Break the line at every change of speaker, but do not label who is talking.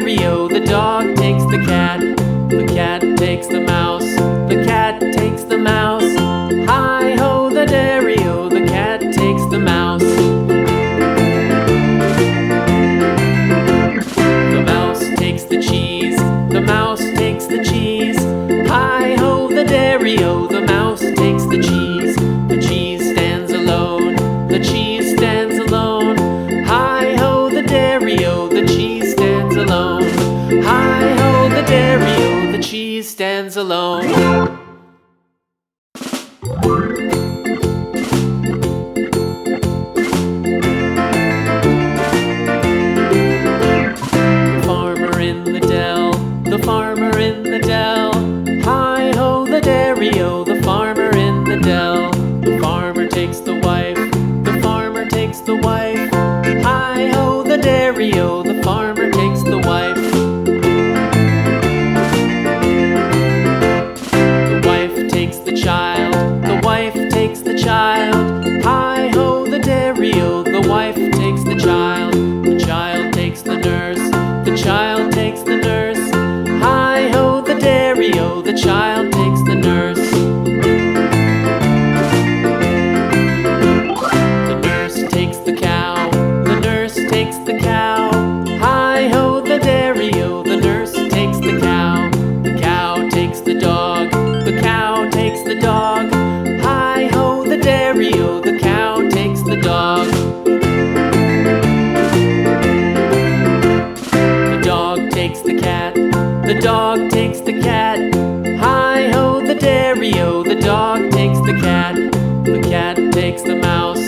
dairy-o, the dog takes the cat. The cat takes the mouse, the cat takes the mouse. Hi-ho, the dairy-o, the cat takes the mouse. The mouse takes the cheese, the mouse takes the cheese. Hi-ho, the dairy-o, the mouse takes the cheese. The cheese stands alone, the cheese stands alone. Hi-ho, the dairy-o, the cheese stands alone. Hi-ho, the dairy-o, the cheese stands alone. The farmer in the dell. Hi-ho, the dairy-o, the farmer in the dell. The farmer takes the wife, the farmer takes the wife. Hi-ho, the dairy-o, the farmer takes the wife. The wife takes the child, the wife takes the child. Hi-ho, the dairy-o, the wife takes the child. The child takes the nurse, the child takes the nurse. Hi-ho, the dairy-o, the child takes the nurse. The nurse takes the cow, the nurse takes the cow. Hi-ho, the dairy-o, the nurse takes the cow. The cow takes the dog, the cow takes the dog. Hi-ho, the dairy-o, the cow takes the dog. The dog takes the cat, the dog takes the cat. Hi-ho, the dairy-o, the dog takes the cat. The cat takes the mouse,